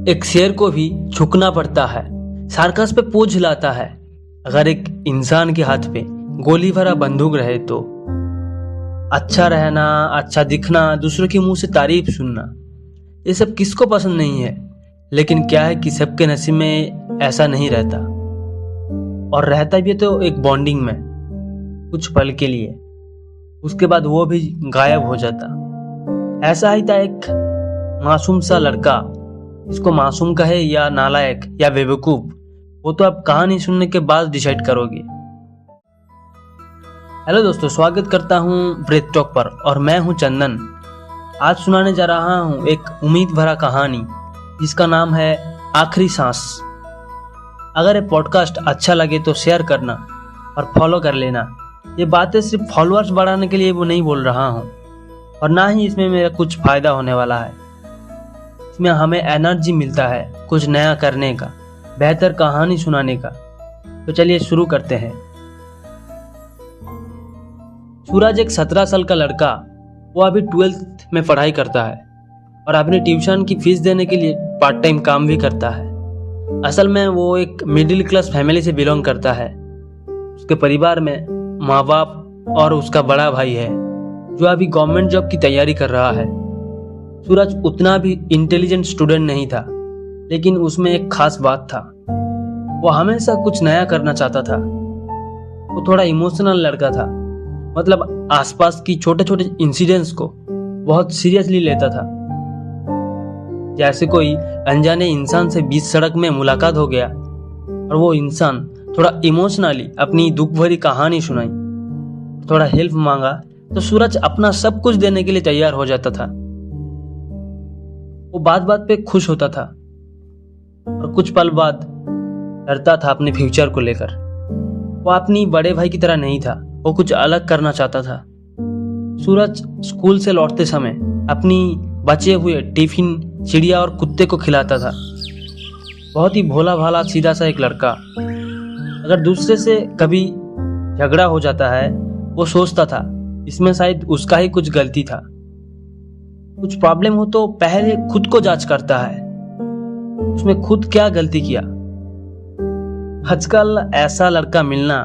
एक शेर को भी झुकना पड़ता है, सार्कस पे पूंछ हिलाता है। अगर एक इंसान के हाथ पे गोली भरा बंदूक रहे तो अच्छा रहना, अच्छा दिखना, दूसरों के मुंह से तारीफ सुनना, ये सब किसको पसंद नहीं है। लेकिन क्या है कि सबके नसीब में ऐसा नहीं रहता, और रहता भी तो एक बॉन्डिंग में कुछ पल के लिए, उसके बाद वो भी गायब हो जाता। ऐसा ही था एक मासूम सा लड़का, इसको मासूम कहे या नालायक या बेवकूफ, वो तो आप कहानी सुनने के बाद डिसाइड करोगे। हेलो दोस्तों, स्वागत करता हूँ ब्रेथ टॉक पर, और मैं हूँ चंदन। आज सुनाने जा रहा हूँ एक उम्मीद भरा कहानी जिसका नाम है आखिरी सांस। अगर ये पॉडकास्ट अच्छा लगे तो शेयर करना और फॉलो कर लेना। ये बातें सिर्फ फॉलोअर्स बढ़ाने के लिए वो नहीं बोल रहा हूँ, और ना ही इसमें मेरा कुछ फायदा होने वाला है। इसमें हमें एनर्जी मिलता है कुछ नया करने का, बेहतर कहानी सुनाने का। तो चलिए शुरू करते हैं। सूरज एक 17 साल का लड़का, वो अभी 12th में पढ़ाई करता है और अपने ट्यूशन की फीस देने के लिए पार्ट टाइम काम भी करता है। असल में वो एक मिडिल क्लास फैमिली से बिलोंग करता है। उसके परिवार में माँ बाप और उसका बड़ा भाई है जो अभी गवर्नमेंट जॉब की तैयारी कर रहा है। सूरज उतना भी इंटेलिजेंट स्टूडेंट नहीं था, लेकिन उसमें एक खास बात था, वो हमेशा कुछ नया करना चाहता था। वो थोड़ा इमोशनल लड़का था, मतलब आसपास की छोटे छोटे इंसिडेंट्स को बहुत सीरियसली लेता था। जैसे कोई अनजाने इंसान से बीच सड़क में मुलाकात हो गया और वो इंसान थोड़ा इमोशनली अपनी दुख भरी कहानी सुनाई, थोड़ा हेल्प मांगा, तो सूरज अपना सब कुछ देने के लिए तैयार हो जाता था। वो बात बात पे खुश होता था और कुछ पल बाद डरता था अपने फ्यूचर को लेकर। वो अपनी बड़े भाई की तरह नहीं था, वो कुछ अलग करना चाहता था। सूरज स्कूल से लौटते समय अपनी बचे हुए टिफिन चिड़िया और कुत्ते को खिलाता था। बहुत ही भोला भाला सीधा सा एक लड़का। अगर दूसरे से कभी झगड़ा हो जाता है, वो सोचता था इसमें शायद उसका ही कुछ गलती था। कुछ प्रॉब्लम हो तो पहले खुद को जांच करता है, उसमें खुद क्या गलती किया। आजकल ऐसा लड़का मिलना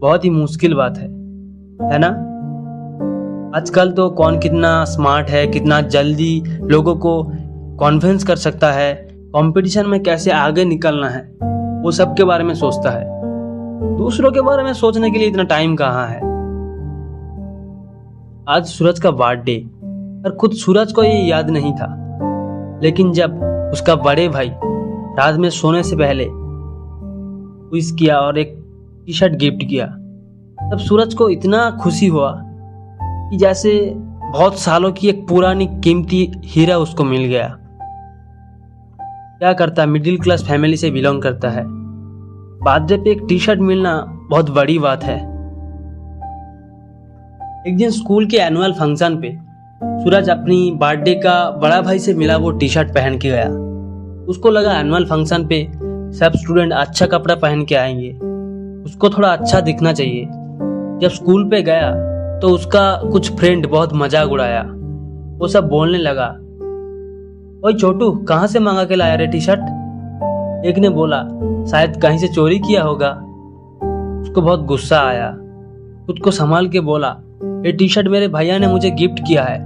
बहुत ही मुश्किल बात है ना। आजकल तो कौन कितना स्मार्ट है, कितना जल्दी लोगों को कॉन्विंस कर सकता है, कंपटीशन में कैसे आगे निकलना है, वो सब के बारे में सोचता है। दूसरों के बारे में सोचने के लिए इतना टाइम कहाँ है। आज सूरज का बर्थडे, पर खुद सूरज को ये याद नहीं था। लेकिन जब उसका बड़े भाई रात में सोने से पहले विश किया और एक टी शर्ट गिफ्ट किया, तब सूरज को इतना खुशी हुआ कि जैसे बहुत सालों की एक पुरानी कीमती हीरा उसको मिल गया। क्या करता, मिडिल क्लास फैमिली से बिलोंग करता है, बर्थडे पे एक टी शर्ट मिलना बहुत बड़ी बात है। एक दिन स्कूल के एनुअल फंक्शन पे सूरज अपनी बर्थडे का बड़ा भाई से मिला वो टी शर्ट पहन के गया। उसको लगा एनुअल फंक्शन पे सब स्टूडेंट अच्छा कपड़ा पहन के आएंगे, उसको थोड़ा अच्छा दिखना चाहिए। जब स्कूल पे गया तो उसका कुछ फ्रेंड बहुत मजाक उड़ाया। वो सब बोलने लगा, ओए छोटू, कहाँ से मांगा के लाया रे टी शर्ट। एक ने बोला, शायद कहीं से चोरी किया होगा। उसको बहुत गुस्सा आया, खुद को संभाल के बोला, ये टी शर्ट मेरे भैया ने मुझे गिफ्ट किया है।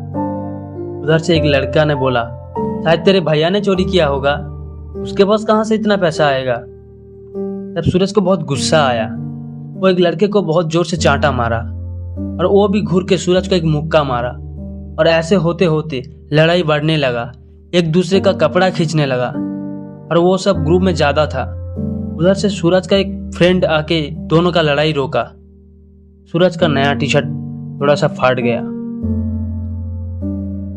उधर से एक लड़का ने बोला, शायद तेरे भैया ने चोरी किया होगा, उसके पास कहाँ से इतना पैसा आएगा। तब सूरज को बहुत गुस्सा आया। वो एक लड़के को बहुत जोर से चांटा मारा और वो भी घूर के सूरज को एक मुक्का मारा, और ऐसे होते होते लड़ाई बढ़ने लगा। एक दूसरे का कपड़ा खींचने लगा, और वो सब ग्रुप में ज्यादा था। उधर से सूरज का एक फ्रेंड आके दोनों का लड़ाई रोका। सूरज का नया टी शर्ट थोड़ा सा फाट गया।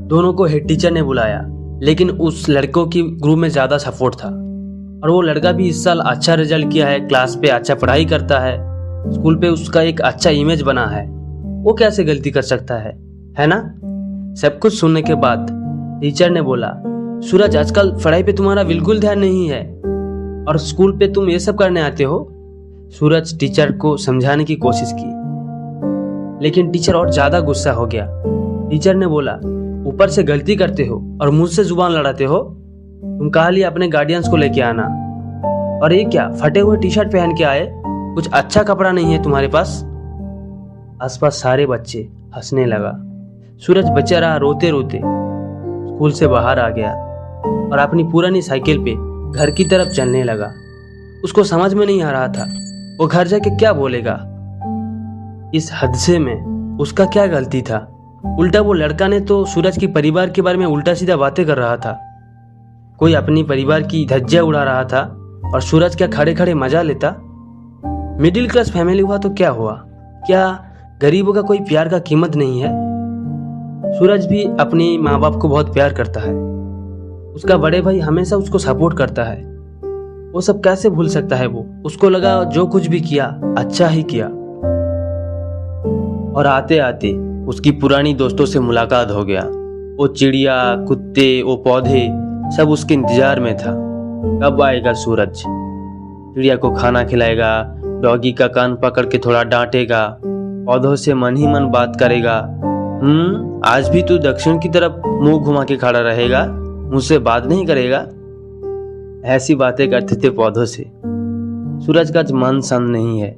दोनों को हेड टीचर ने बुलाया, लेकिन उस लड़कों की ग्रुप में ज्यादा सपोर्ट था, और वो लड़का भी इस साल अच्छा रिजल्ट किया है, क्लास पे अच्छा पढ़ाई करता है, स्कूल पे उसका एक अच्छा इमेज बना है। वो कैसे गलती कर सकता है ना। सब कुछ सुनने के बाद टीचर ने बोला, सूरज, आजकल पढ़ाई पे तुम्हारा बिल्कुल ध्यान नहीं है और स्कूल पे तुम ये सब करने आते हो। सूरज टीचर को समझाने की कोशिश की, लेकिन टीचर और ज्यादा गुस्सा हो गया। टीचर ने बोला, ऊपर से गलती करते हो और मुझसे जुबान लड़ाते हो, तुम कहा लिया अपने गार्डियंस को लेके आना। और ये क्या फटे हुए टी शर्ट पहन के आए, कुछ अच्छा कपड़ा नहीं है तुम्हारे पास? आसपास सारे बच्चे हंसने लगा। सूरज बेचारा रोते रोते स्कूल से बाहर आ गया और अपनी पुरानी साइकिल पे घर की तरफ चलने लगा। उसको समझ में नहीं आ रहा था वो घर जाके क्या बोलेगा। इस हादसे में उसका क्या गलती था? उल्टा वो लड़का ने तो सूरज के परिवार के बारे में उल्टा सीधा बातें कर रहा था। कोई अपनी परिवार की धज्जियां उड़ा रहा था और सूरज क्या खड़े खड़े मजा लेता। मिडिल क्लास फैमिली हुआ तो क्या हुआ? क्या गरीबों का कोई प्यार का कीमत नहीं है? सूरज भी अपने माँ बाप को बहुत प्यार करता है। उसका बड़े भाई हमेशा उसको सपोर्ट करता है। वो सब कैसे भूल सकता है वो? उसको लगा जो कुछ भी किया अच्छा ही किया। और आते आते उसकी पुरानी दोस्तों से मुलाकात हो गया। वो चिड़िया, कुत्ते, वो पौधे सब उसके इंतजार में था। कब आएगा सूरज? चिड़िया को खाना खिलाएगा, डॉगी का कान पकड़ के थोड़ा डांटेगा, पौधों से मन ही मन बात करेगा। आज भी तू दक्षिण की तरफ मुंह घुमा के खड़ा रहेगा, मुझसे बात नहीं करेगा? ऐसी बातें करते थे पौधों से। सूरज का मन शांत नहीं है।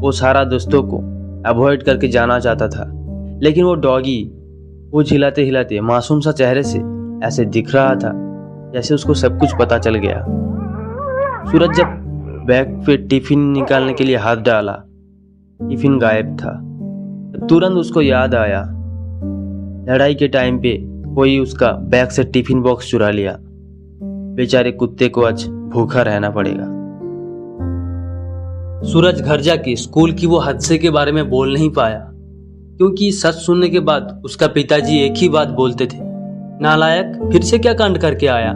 वो सारा दोस्तों को अवॉइड करके जाना चाहता था, लेकिन वो डॉगी वो हिलाते हिलाते मासूम सा चेहरे से ऐसे दिख रहा था जैसे उसको सब कुछ पता चल गया। सूरज जब बैग पे टिफिन निकालने के लिए हाथ डाला, टिफिन गायब था। तुरंत उसको याद आया लड़ाई के टाइम पे कोई उसका बैग से टिफिन बॉक्स चुरा लिया। बेचारे कुत्ते को आज भूखा रहना पड़ेगा। सूरज घर जाके स्कूल की वो हादसे के बारे में बोल नहीं पाया, क्योंकि सच सुनने के बाद उसका पिताजी एक ही बात बोलते थे, नालायक, फिर से क्या कांड करके आया?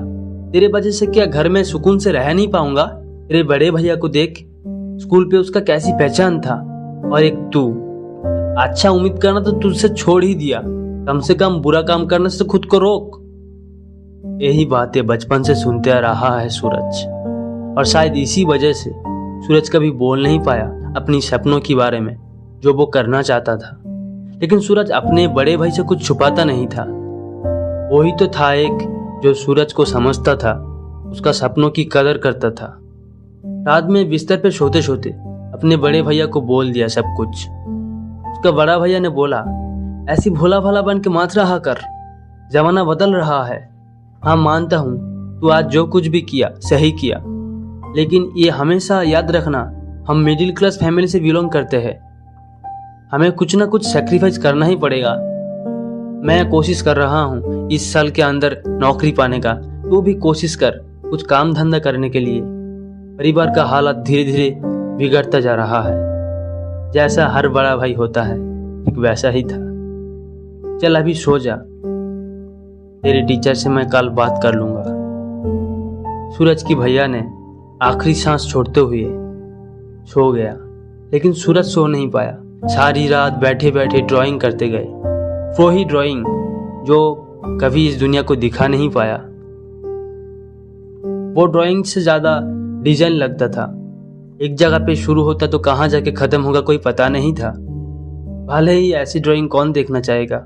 तेरे वजह से क्या घर में सुकून से रह नहीं पाऊंगा? तेरे बड़े भैया को देख, स्कूल पे उसका कैसी पहचान था, और एक तू। अच्छा, उम्मीद करना तो तुझसे छोड़ ही दिया, कम से कम बुरा काम करने से खुद को रोक। यही बातें बचपन से सुनते आ रहा है सूरज, और शायद इसी वजह से सूरज कभी बोल नहीं पाया अपनी सपनों के बारे में जो वो करना चाहता था। लेकिन सूरज अपने बड़े भाई से कुछ छुपाता नहीं था। वही तो था एक जो सूरज को समझता था, उसका सपनों की कदर करता था। रात में बिस्तर पे सोते सोते अपने बड़े भैया को बोल दिया सब कुछ। उसका बड़ा भैया ने बोला, ऐसी भोला भाला बन के मत रहा कर, जमाना बदल रहा है। हाँ, मानता हूँ तू आज जो कुछ भी किया सही किया, लेकिन ये हमेशा याद रखना, हम मिडिल क्लास फैमिली से बिलोंग करते हैं। हमें कुछ ना कुछ सेक्रीफाइस करना ही पड़ेगा। मैं कोशिश कर रहा हूँ इस साल के अंदर नौकरी पाने का, तू भी कोशिश कर कुछ काम धंधा करने के लिए। परिवार का हालत धीरे धीरे बिगड़ता जा रहा है। जैसा हर बड़ा भाई होता है, एक वैसा ही था। चल अभी सो जा, तेरे टीचर से मैं कल बात कर लूंगा। सूरज की भैया ने आखिरी सांस छोड़ते हुए सो गया, लेकिन सूरज सो नहीं पाया। सारी रात बैठे बैठे ड्राइंग करते गए, वो ही ड्राइंग जो कभी इस दुनिया को दिखा नहीं पाया। वो ड्राइंग से ज्यादा डिजाइन लगता था। एक जगह पे शुरू होता तो कहाँ जाके खत्म होगा कोई पता नहीं था। भले ही ऐसी ड्राइंग कौन देखना चाहेगा।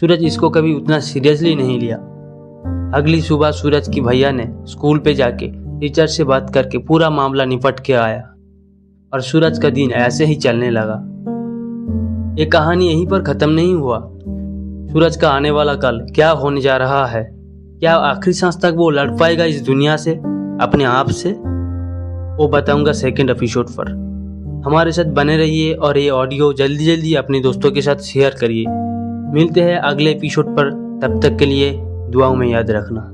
सूरज इसको कभी उतना सीरियसली नहीं लिया। अगली सुबह सूरज की भैया ने स्कूल पे जाके टीचर से बात करके पूरा मामला निपट के आया, और सूरज का दिन ऐसे ही चलने लगा। ये कहानी यहीं पर खत्म नहीं हुआ। सूरज का आने वाला कल क्या होने जा रहा है, क्या आखिरी सांस तक वो लड़ पाएगा इस दुनिया से अपने आप से, वो बताऊंगा सेकंड एपिसोड पर। हमारे साथ बने रहिए और ये ऑडियो जल्दी जल्दी अपने दोस्तों के साथ शेयर करिए। मिलते हैं अगले एपिसोड पर, तब तक के लिए दुआओं में याद रखना।